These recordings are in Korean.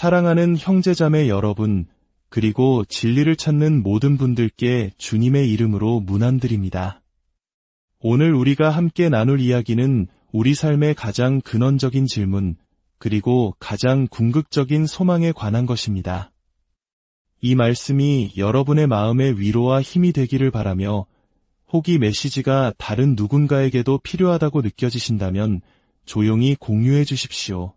사랑하는 형제자매 여러분, 그리고 진리를 찾는 모든 분들께 주님의 이름으로 문안드립니다. 오늘 우리가 함께 나눌 이야기는 우리 삶의 가장 근원적인 질문, 그리고 가장 궁극적인 소망에 관한 것입니다. 이 말씀이 여러분의 마음의 위로와 힘이 되기를 바라며, 혹 이 메시지가 다른 누군가에게도 필요하다고 느껴지신다면 조용히 공유해 주십시오.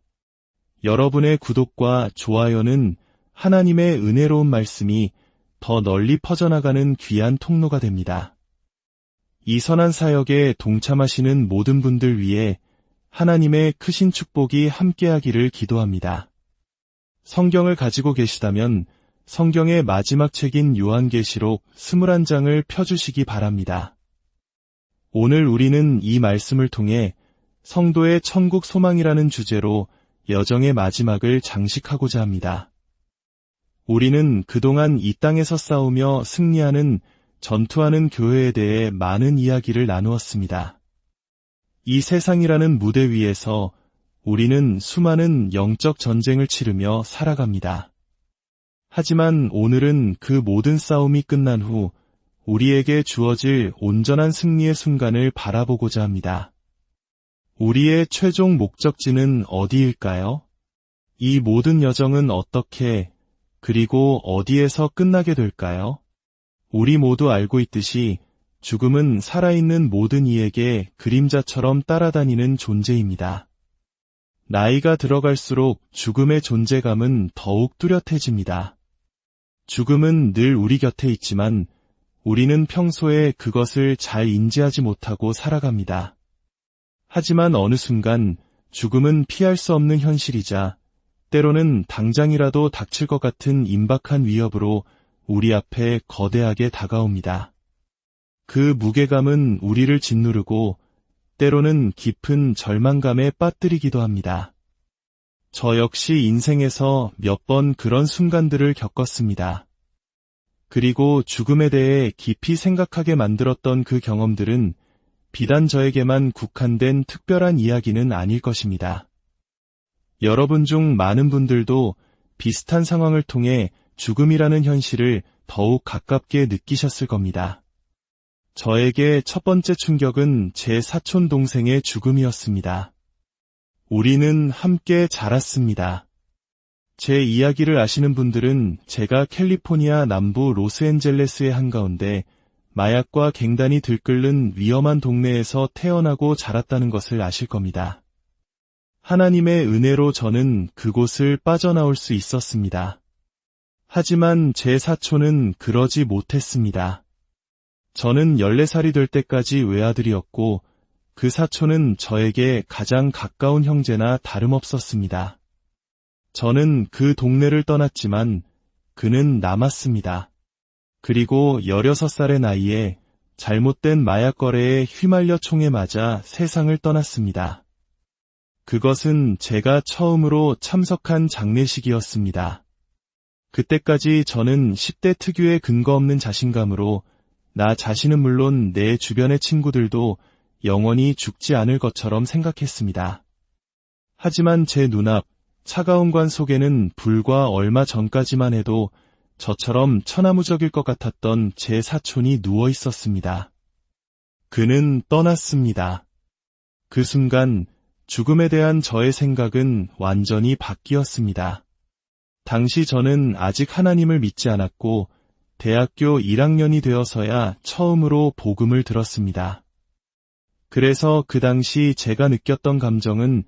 여러분의 구독과 좋아요는 하나님의 은혜로운 말씀이 더 널리 퍼져나가는 귀한 통로가 됩니다. 이 선한 사역에 동참하시는 모든 분들 위해 하나님의 크신 축복이 함께하기를 기도합니다. 성경을 가지고 계시다면 성경의 마지막 책인 요한계시록 21장을 펴주시기 바랍니다. 오늘 우리는 이 말씀을 통해 성도의 천국 소망이라는 주제로 여정의 마지막을 장식하고자 합니다. 우리는 그동안 이 땅에서 싸우며 승리하는 전투하는 교회에 대해 많은 이야기를 나누었습니다. 이 세상이라는 무대 위에서 우리는 수많은 영적 전쟁을 치르며 살아갑니다. 하지만 오늘은 그 모든 싸움이 끝난 후 우리에게 주어질 온전한 승리의 순간을 바라보고자 합니다. 우리의 최종 목적지는 어디일까요? 이 모든 여정은 어떻게, 그리고 어디에서 끝나게 될까요? 우리 모두 알고 있듯이 죽음은 살아있는 모든 이에게 그림자처럼 따라다니는 존재입니다. 나이가 들어갈수록 죽음의 존재감은 더욱 뚜렷해집니다. 죽음은 늘 우리 곁에 있지만 우리는 평소에 그것을 잘 인지하지 못하고 살아갑니다. 하지만 어느 순간 죽음은 피할 수 없는 현실이자 때로는 당장이라도 닥칠 것 같은 임박한 위협으로 우리 앞에 거대하게 다가옵니다. 그 무게감은 우리를 짓누르고 때로는 깊은 절망감에 빠뜨리기도 합니다. 저 역시 인생에서 몇 번 그런 순간들을 겪었습니다. 그리고 죽음에 대해 깊이 생각하게 만들었던 그 경험들은 비단 저에게만 국한된 특별한 이야기는 아닐 것입니다. 여러분 중 많은 분들도 비슷한 상황을 통해 죽음이라는 현실을 더욱 가깝게 느끼셨을 겁니다. 저에게 첫 번째 충격은 제 사촌 동생의 죽음이었습니다. 우리는 함께 자랐습니다. 제 이야기를 아시는 분들은 제가 캘리포니아 남부 로스앤젤레스의 한가운데 마약과 갱단이 들끓는 위험한 동네에서 태어나고 자랐다는 것을 아실 겁니다. 하나님의 은혜로 저는 그곳을 빠져나올 수 있었습니다. 하지만 제 사촌은 그러지 못했습니다. 저는 14살이 될 때까지 외아들이었고 그 사촌은 저에게 가장 가까운 형제나 다름없었습니다. 저는 그 동네를 떠났지만 그는 남았습니다. 그리고 16살의 나이에 잘못된 마약 거래에 휘말려 총에 맞아 세상을 떠났습니다. 그것은 제가 처음으로 참석한 장례식이었습니다. 그때까지 저는 10대 특유의 근거 없는 자신감으로 나 자신은 물론 내 주변의 친구들도 영원히 죽지 않을 것처럼 생각했습니다. 하지만 제 눈앞 차가운 관 속에는 불과 얼마 전까지만 해도 저처럼 천하무적일 것 같았던 제 사촌이 누워 있었습니다. 그는 떠났습니다. 그 순간 죽음에 대한 저의 생각은 완전히 바뀌었습니다. 당시 저는 아직 하나님을 믿지 않았고 대학교 1학년이 되어서야 처음으로 복음을 들었습니다. 그래서 그 당시 제가 느꼈던 감정은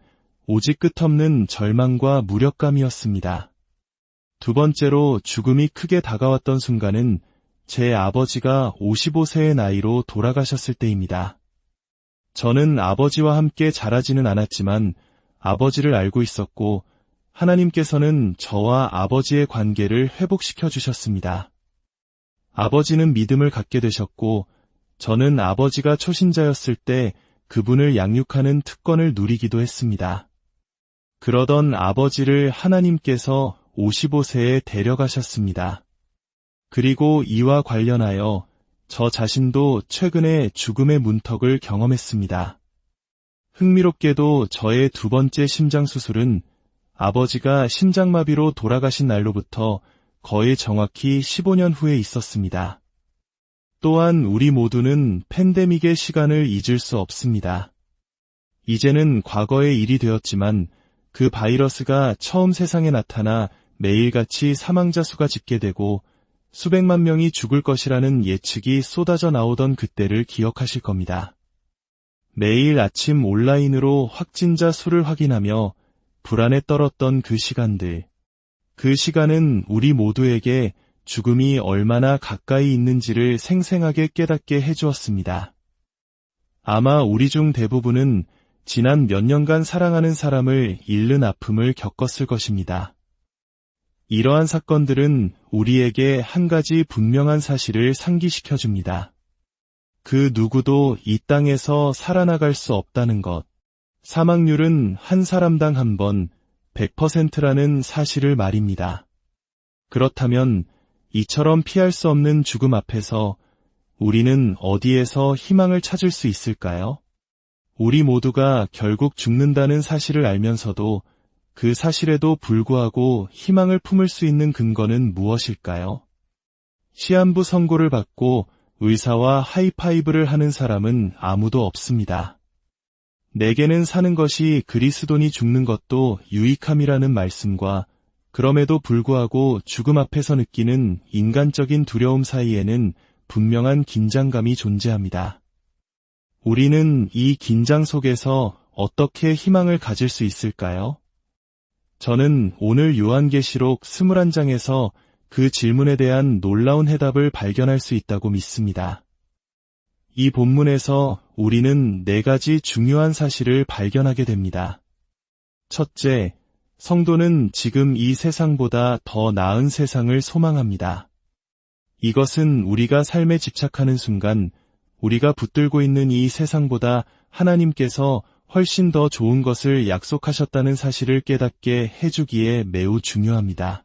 오직 끝없는 절망과 무력감이었습니다. 두 번째로 죽음이 크게 다가왔던 순간은 제 아버지가 55세의 나이로 돌아가셨을 때입니다. 저는 아버지와 함께 자라지는 않았지만 아버지를 알고 있었고 하나님께서는 저와 아버지의 관계를 회복시켜 주셨습니다. 아버지는 믿음을 갖게 되셨고 저는 아버지가 초신자였을 때 그분을 양육하는 특권을 누리기도 했습니다. 그러던 아버지를 하나님께서 55세에 데려가셨습니다. 그리고 이와 관련하여 저 자신도 최근에 죽음의 문턱을 경험했습니다. 흥미롭게도 저의 두 번째 심장 수술은 아버지가 심장마비로 돌아가신 날로부터 거의 정확히 15년 후에 있었습니다. 또한 우리 모두는 팬데믹의 시간을 잊을 수 없습니다. 이제는 과거의 일이 되었지만 그 바이러스가 처음 세상에 나타나 매일같이 사망자 수가 집계되고 수백만 명이 죽을 것이라는 예측이 쏟아져 나오던 그때를 기억하실 겁니다. 매일 아침 온라인으로 확진자 수를 확인하며 불안에 떨었던 그 시간들. 그 시간은 우리 모두에게 죽음이 얼마나 가까이 있는지를 생생하게 깨닫게 해주었습니다. 아마 우리 중 대부분은 지난 몇 년간 사랑하는 사람을 잃는 아픔을 겪었을 것입니다. 이러한 사건들은 우리에게 한 가지 분명한 사실을 상기시켜줍니다. 그 누구도 이 땅에서 살아나갈 수 없다는 것. 사망률은 한 사람당 한 번 100%라는 사실을 말입니다. 그렇다면 이처럼 피할 수 없는 죽음 앞에서 우리는 어디에서 희망을 찾을 수 있을까요? 우리 모두가 결국 죽는다는 사실을 알면서도 그 사실에도 불구하고 희망을 품을 수 있는 근거는 무엇일까요? 시한부 선고를 받고 의사와 하이파이브를 하는 사람은 아무도 없습니다. 내게는 사는 것이 그리스도니 죽는 것도 유익함이라는 말씀과 그럼에도 불구하고 죽음 앞에서 느끼는 인간적인 두려움 사이에는 분명한 긴장감이 존재합니다. 우리는 이 긴장 속에서 어떻게 희망을 가질 수 있을까요? 저는 오늘 요한계시록 21장에서 그 질문에 대한 놀라운 해답을 발견할 수 있다고 믿습니다. 이 본문에서 우리는 4가지 중요한 사실을 발견하게 됩니다. 첫째, 성도는 지금 이 세상보다 더 나은 세상을 소망합니다. 이것은 우리가 삶에 집착하는 순간 우리가 붙들고 있는 이 세상보다 하나님께서 훨씬 더 좋은 것을 약속하셨다는 사실을 깨닫게 해주기에 매우 중요합니다.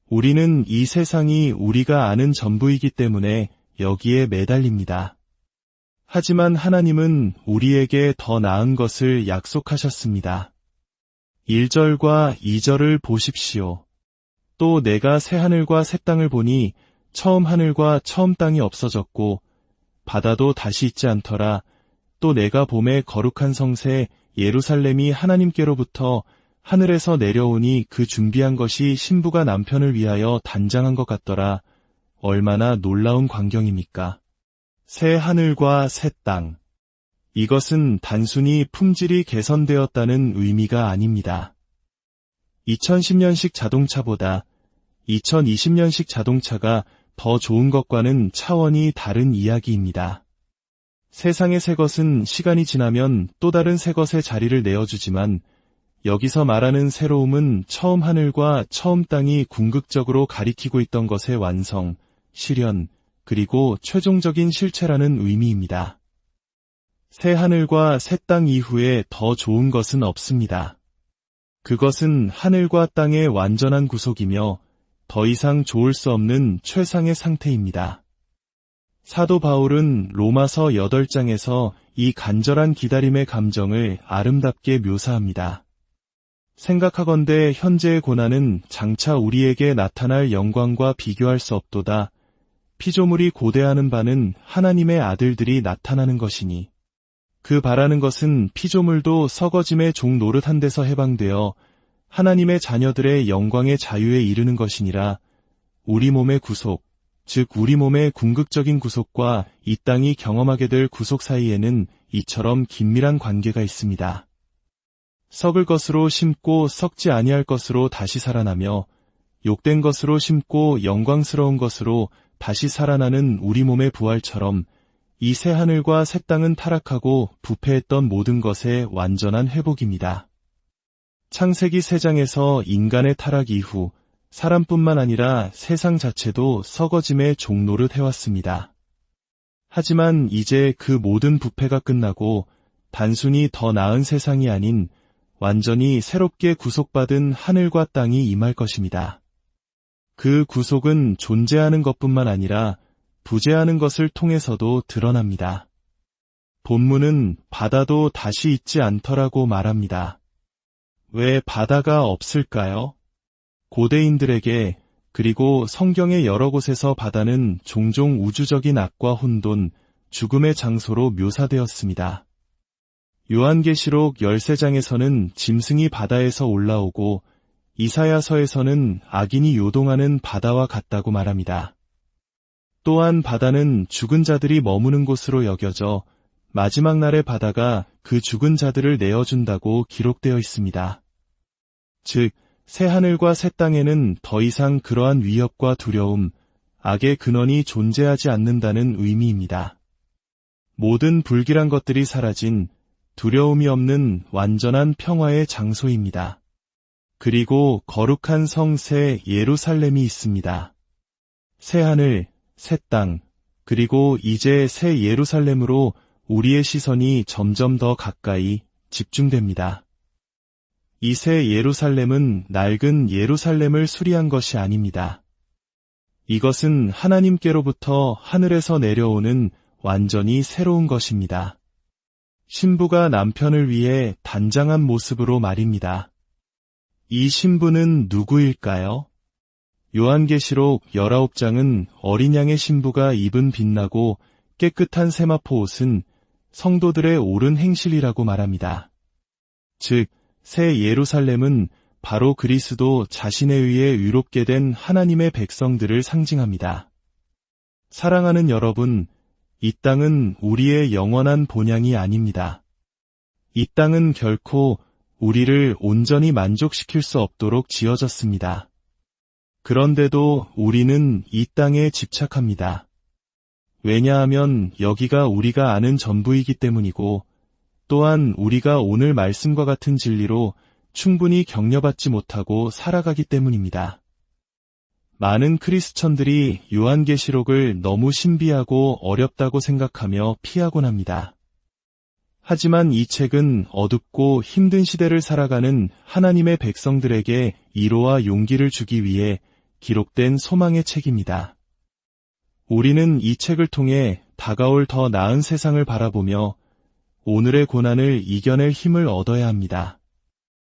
우리는 이 세상이 우리가 아는 전부이기 때문에 여기에 매달립니다. 하지만 하나님은 우리에게 더 나은 것을 약속하셨습니다. 1절과 2절을 보십시오. 또 내가 새 하늘과 새 땅을 보니 처음 하늘과 처음 땅이 없어졌고 바다도 다시 있지 않더라. 또 내가 봄에 거룩한 성새 예루살렘이 하나님께로부터 하늘에서 내려오니 그 준비한 것이 신부가 남편을 위하여 단장한 것 같더라. 얼마나 놀라운 광경입니까? 새 하늘과 새 땅. 이것은 단순히 품질이 개선되었다는 의미가 아닙니다. 2010년식 자동차보다 2020년식 자동차가 더 좋은 것과는 차원이 다른 이야기입니다. 세상의 새 것은 시간이 지나면 또 다른 새 것의 자리를 내어주지만 여기서 말하는 새로움은 처음 하늘과 처음 땅이 궁극적으로 가리키고 있던 것의 완성, 실현, 그리고 최종적인 실체라는 의미입니다. 새 하늘과 새 땅 이후에 더 좋은 것은 없습니다. 그것은 하늘과 땅의 완전한 구속이며 더 이상 좋을 수 없는 최상의 상태입니다. 사도 바울은 로마서 8장에서 이 간절한 기다림의 감정을 아름답게 묘사합니다. 생각하건대 현재의 고난은 장차 우리에게 나타날 영광과 비교할 수 없도다. 피조물이 고대하는 바는 하나님의 아들들이 나타나는 것이니 그 바라는 것은 피조물도 썩어짐의 종 노릇한 데서 해방되어 하나님의 자녀들의 영광의 자유에 이르는 것이니라. 우리 몸의 구속, 즉 우리 몸의 궁극적인 구속과 이 땅이 경험하게 될 구속 사이에는 이처럼 긴밀한 관계가 있습니다. 썩을 것으로 심고 썩지 아니할 것으로 다시 살아나며 욕된 것으로 심고 영광스러운 것으로 다시 살아나는 우리 몸의 부활처럼 이 새 하늘과 새 땅은 타락하고 부패했던 모든 것의 완전한 회복입니다. 창세기 3장에서 인간의 타락 이후 사람뿐만 아니라 세상 자체도 썩어짐의 종노릇 해왔습니다. 하지만 이제 그 모든 부패가 끝나고 단순히 더 나은 세상이 아닌 완전히 새롭게 구속받은 하늘과 땅이 임할 것입니다. 그 구속은 존재하는 것뿐만 아니라 부재하는 것을 통해서도 왜 바다가 없을까요? 고대인들에게 그리고 성경의 여러 곳에서 바다는 종종 우주적인 악과 혼돈, 죽음의 장소로 묘사되었습니다. 요한계시록 13장에서는 짐승이 바다에서 올라오고 이사야서에서는 악인이 요동하는 바다와 같다고 말합니다. 또한 바다는 죽은 자들이 머무는 곳으로 여겨져 마지막 날의 바다가 그 죽은 자들을 내어준다고 기록되어 있습니다. 즉, 새 하늘과 새 땅에는 더 이상 그러한 위협과 두려움, 악의 근원이 존재하지 않는다는 의미입니다. 모든 불길한 것들이 사라진 두려움이 없는 완전한 평화의 장소입니다. 그리고 거룩한 성 새 예루살렘이 있습니다. 새 하늘, 새 땅, 그리고 이제 새 예루살렘으로 우리의 시선이 점점 더 가까이 집중됩니다. 이 새 예루살렘은 낡은 예루살렘을 수리한 것이 아닙니다. 이것은 하나님께로부터 하늘에서 내려오는 완전히 새로운 것입니다. 신부가 남편을 위해 단장한 모습으로 말입니다. 이 신부는 누구일까요? 요한계시록 19장은 어린 양의 신부가 입은 빛나고 깨끗한 세마포 옷은 성도들의 옳은 행실이라고 말합니다. 즉, 새 예루살렘은 바로 그리스도 자신에 의해 의롭게 된 하나님의 백성들을 상징합니다. 사랑하는 여러분, 이 땅은 우리의 영원한 본향이 아닙니다. 이 땅은 결코 우리를 온전히 만족시킬 수 없도록 지어졌습니다. 그런데도 우리는 이 땅에 집착합니다. 왜냐하면 여기가 우리가 아는 전부이기 때문이고, 또한 우리가 오늘 말씀과 같은 진리로 충분히 격려받지 못하고 살아가기 때문입니다. 많은 크리스천들이 요한계시록을 너무 신비하고 어렵다고 생각하며 피하곤 합니다. 하지만 이 책은 어둡고 힘든 시대를 살아가는 하나님의 백성들에게 위로와 용기를 주기 위해 기록된 소망의 책입니다. 우리는 이 책을 통해 다가올 더 나은 세상을 바라보며 오늘의 고난을 이겨낼 힘을 얻어야 합니다.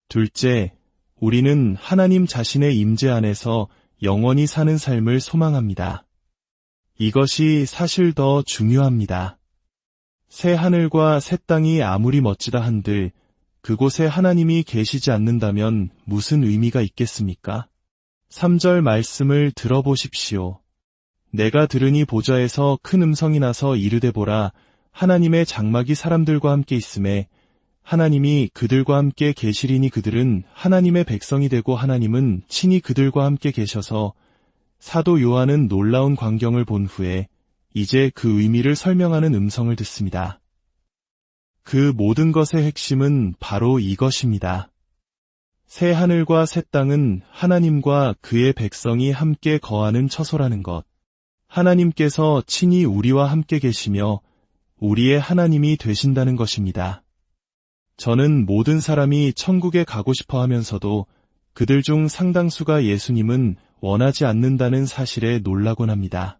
둘째, 우리는 하나님 자신의 임재 안에서 영원히 사는 삶을 소망합니다. 이것이 사실 더 중요합니다. 새 하늘과 새 땅이 아무리 멋지다 한들 그곳에 하나님이 계시지 않는다면 무슨 의미가 있겠습니까? 3절 말씀을 들어보십시오. 내가 들으니 보좌에서 큰 음성이 나서 이르되 보라, 하나님의 장막이 사람들과 함께 있음에 하나님이 그들과 함께 계시리니 그들은 하나님의 백성이 되고 하나님은 친히 그들과 함께 계셔서 사도 요한은 놀라운 광경을 본 후에 이제 그 의미를 설명하는 음성을 듣습니다. 그 모든 것의 핵심은 바로 이것입니다. 새 하늘과 새 땅은 하나님과 그의 백성이 함께 거하는 처소라는 것. 하나님께서 친히 우리와 함께 계시며 우리의 하나님이 되신다는 것입니다. 저는 모든 사람이 천국에 가고 싶어 하면서도 그들 중 상당수가 예수님은 원하지 않는다는 사실에 놀라곤 합니다.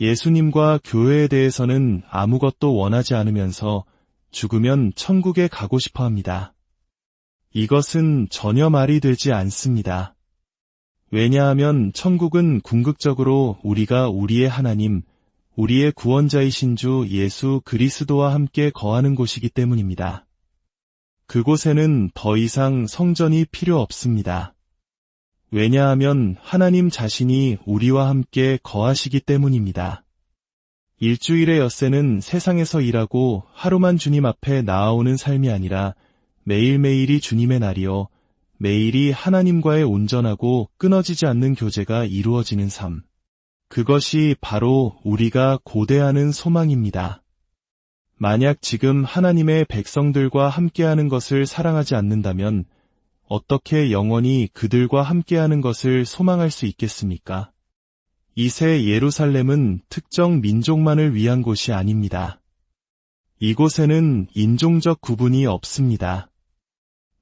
예수님과 교회에 대해서는 아무것도 원하지 않으면서 죽으면 천국에 가고 싶어 합니다. 이것은 전혀 말이 되지 않습니다. 왜냐하면 천국은 궁극적으로 우리가 우리의 하나님, 우리의 구원자이신 주 예수 그리스도와 함께 거하는 곳이기 때문입니다. 그곳에는 더 이상 성전이 필요 없습니다. 왜냐하면 하나님 자신이 우리와 함께 거하시기 때문입니다. 일주일의 엿새는 세상에서 일하고 하루만 주님 앞에 나아오는 삶이 아니라 매일매일이 주님의 날이요, 매일이 하나님과의 온전하고 끊어지지 않는 교제가 이루어지는 삶. 그것이 바로 우리가 고대하는 소망입니다. 만약 지금 하나님의 백성들과 함께하는 것을 사랑하지 않는다면 어떻게 영원히 그들과 함께하는 것을 소망할 수 있겠습니까? 이 새 예루살렘은 특정 민족만을 위한 곳이 아닙니다. 이곳에는 인종적 구분이 없습니다.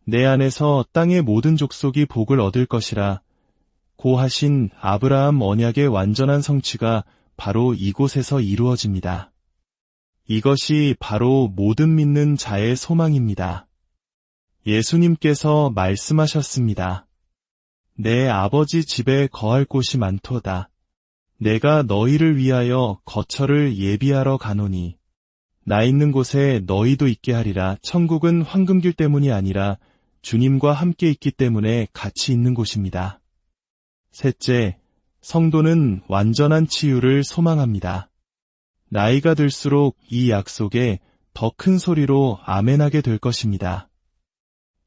내 안에서 땅의 모든 족속이 복을 얻을 것이라 고하신 아브라함 언약의 완전한 성취가 바로 이곳에서 이루어집니다. 이것이 바로 모든 믿는 자의 소망입니다. 예수님께서 말씀하셨습니다. 내 아버지 집에 거할 곳이 많도다. 내가 너희를 위하여 거처를 예비하러 가노니 나 있는 곳에 너희도 있게 하리라. 천국은 황금길 때문이 아니라 주님과 함께 있기 때문에 같이 있는 곳입니다. 셋째, 성도는 완전한 치유를 소망합니다. 나이가 들수록 이 약속에 더 큰 소리로 아멘하게 될 것입니다.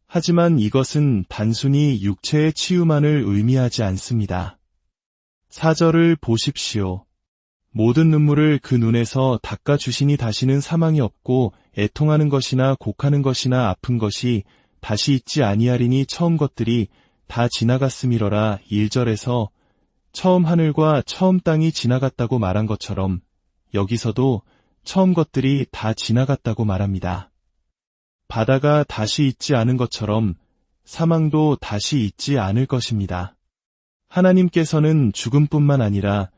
하지만 이것은 단순히 육체의 치유만을 의미하지 않습니다. 4절을 보십시오. 모든 눈물을 그 눈에서 닦아주시니 다시는 사망이 없고 애통하는 것이나 곡하는 것이나 아픈 것이 다시 있지 아니하리니 처음 것들이 다 지나갔음이러라. 1절에서 처음 하늘과 처음 땅이 지나갔다고 말한 것처럼 여기서도 처음 것들이 다 지나갔다고 말합니다. 바다가 다시 있지 않은 것처럼 사망도 다시 있지 않을 것입니다. 하나님께서는 죽음뿐만 아니라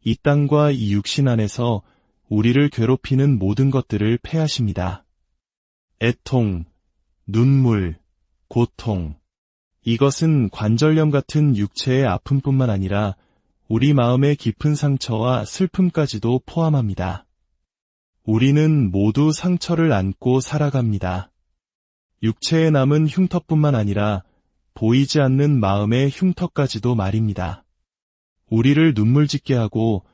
이 땅과 이 육신 안에서 우리를 괴롭히는 모든 것들을 패하십니다. 애통, 눈물, 고통. 이것은 관절염 같은 육체의 아픔뿐만 아니라 우리 마음의 깊은 상처와 슬픔까지도 포함합니다. 우리는 모두 상처를 안고 살아갑니다. 육체에 남은 흉터뿐만 아니라 보이지 않는 마음의 흉터까지도 말입니다. 우리를 눈물 짓게 하고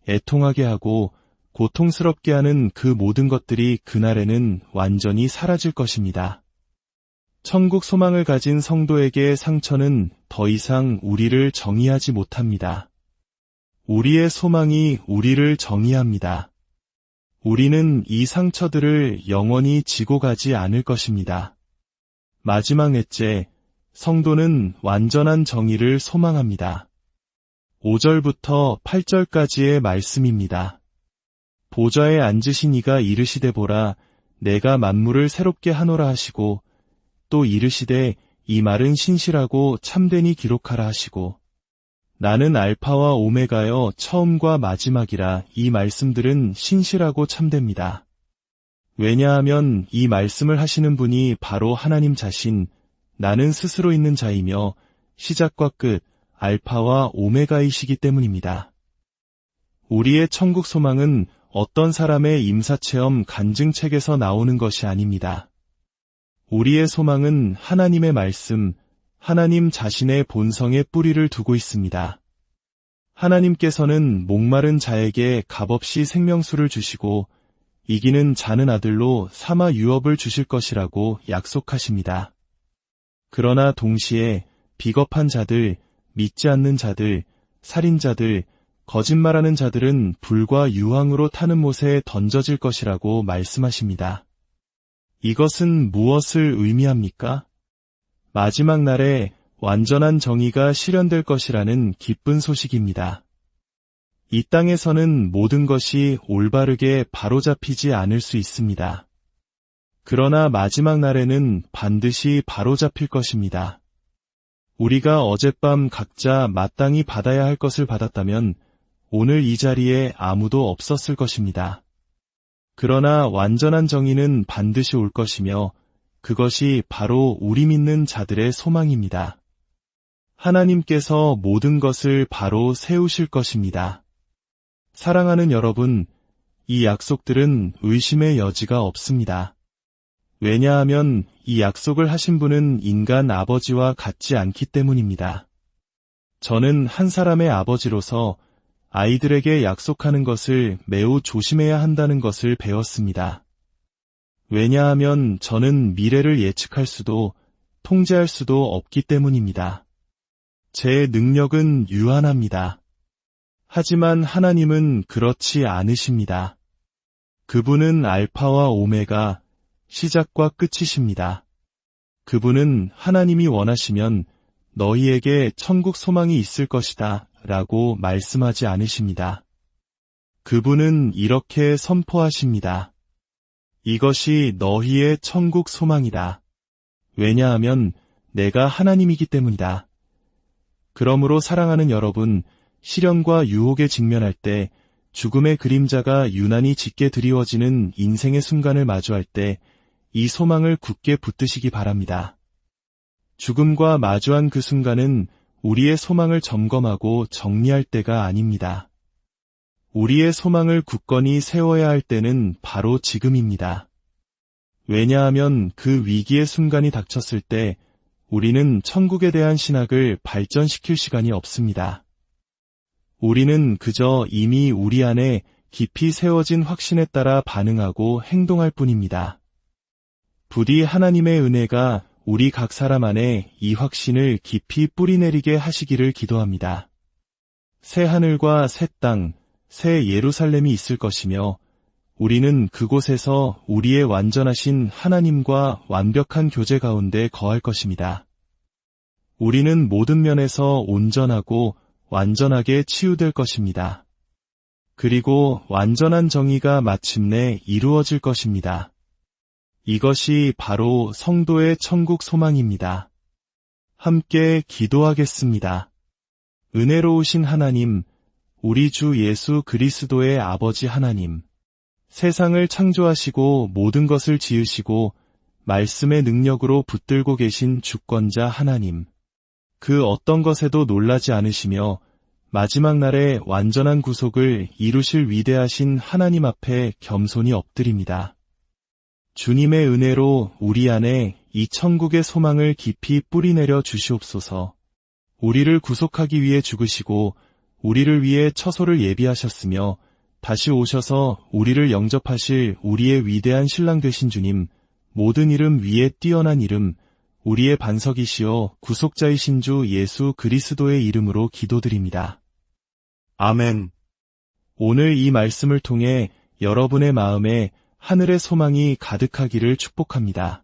애통하게 하고 고통스럽게 하는 그 모든 것들이 그날에는 완전히 사라질 것입니다. 천국 소망을 가진 성도에게 상처는 더 이상 우리를 정의하지 못합니다. 우리의 소망이 우리를 정의합니다. 우리는 이 상처들을 영원히 지고 가지 않을 것입니다. 마지막 넷째, 성도는 완전한 정의를 소망합니다. 5절부터 8절까지의 말씀입니다. 보좌에 앉으신 이가 이르시되 보라, 내가 만물을 새롭게 하노라 하시고 또 이르시되 이 말은 신실하고 참되니 기록하라 하시고 나는 알파와 오메가여 처음과 마지막이라. 이 말씀들은 신실하고 참됩니다. 왜냐하면 이 말씀을 하시는 분이 바로 하나님 자신, 나는 스스로 있는 자이며 시작과 끝, 알파와 오메가이시기 때문입니다. 우리의 천국 소망은 어떤 사람의 임사체험 간증책에서 나오는 것이 아닙니다. 우리의 소망은 하나님의 말씀, 하나님 자신의 본성에 뿌리를 두고 있습니다. 하나님께서는 목마른 자에게 값없이 생명수를 주시고 이기는 자는 아들로 삼아 유업을 주실 것이라고 약속하십니다. 그러나 동시에 비겁한 자들, 믿지 않는 자들, 살인자들, 거짓말하는 자들은 불과 유황으로 타는 못에 던져질 것이라고 말씀하십니다. 이것은 무엇을 의미합니까? 마지막 날에 완전한 정의가 실현될 것이라는 기쁜 소식입니다. 이 땅에서는 모든 것이 올바르게 바로잡히지 않을 수 있습니다. 그러나 마지막 날에는 반드시 바로잡힐 것입니다. 우리가 어젯밤 각자 마땅히 받아야 할 것을 받았다면 오늘 이 자리에 아무도 없었을 것입니다. 그러나 완전한 정의는 반드시 올 것이며 그것이 바로 우리 믿는 자들의 소망입니다. 하나님께서 모든 것을 바로 세우실 것입니다. 사랑하는 여러분, 이 약속들은 의심의 여지가 없습니다. 왜냐하면 이 약속을 하신 분은 인간 아버지와 같지 않기 때문입니다. 저는 한 사람의 아버지로서 아이들에게 약속하는 것을 매우 조심해야 한다는 것을 배웠습니다. 왜냐하면 저는 미래를 예측할 수도 통제할 수도 없기 때문입니다. 제 능력은 유한합니다. 하지만 하나님은 그렇지 않으십니다. 그분은 알파와 오메가, 시작과 끝이십니다. 그분은 하나님이 원하시면 너희에게 천국 소망이 있을 것이다 라고 말씀하지 않으십니다. 그분은 이렇게 선포하십니다. 이것이 너희의 천국 소망이다. 왜냐하면 내가 하나님이기 때문이다. 그러므로 사랑하는 여러분, 시련과 유혹에 직면할 때 죽음의 그림자가 유난히 짙게 드리워지는 인생의 순간을 마주할 때 이 소망을 굳게 붙드시기 바랍니다. 죽음과 마주한 그 순간은 우리의 소망을 점검하고 정리할 때가 아닙니다. 우리의 소망을 굳건히 세워야 할 때는 바로 지금입니다. 왜냐하면 그 위기의 순간이 닥쳤을 때 우리는 천국에 대한 신학을 발전시킬 시간이 없습니다. 우리는 그저 이미 우리 안에 깊이 세워진 확신에 따라 반응하고 행동할 뿐입니다. 부디 하나님의 은혜가 우리 각 사람 안에 이 확신을 깊이 뿌리내리게 하시기를 기도합니다. 새 하늘과 새 땅, 새 예루살렘이 있을 것이며 우리는 그곳에서 우리의 완전하신 하나님과 완벽한 교제 가운데 거할 것입니다. 우리는 모든 면에서 온전하고 완전하게 치유될 것입니다. 그리고 완전한 정의가 마침내 이루어질 것입니다. 이것이 바로 성도의 천국 소망입니다. 함께 기도하겠습니다. 은혜로우신 하나님, 우리 주 예수 그리스도의 아버지 하나님, 세상을 창조하시고 모든 것을 지으시고 말씀의 능력으로 붙들고 계신 주권자 하나님, 그 어떤 것에도 놀라지 않으시며 마지막 날에 완전한 구속을 이루실 위대하신 하나님 앞에 겸손히 엎드립니다. 주님의 은혜로 우리 안에 이 천국의 소망을 깊이 뿌리내려 주시옵소서. 우리를 구속하기 위해 죽으시고 우리를 위해 처소를 예비하셨으며 다시 오셔서 우리를 영접하실 우리의 위대한 신랑 되신 주님, 모든 이름 위에 뛰어난 이름, 우리의 반석이시여 구속자이신 주 예수 그리스도의 이름으로 기도드립니다. 아멘. 오늘 이 말씀을 통해 여러분의 마음에 하늘의 소망이 가득하기를 축복합니다.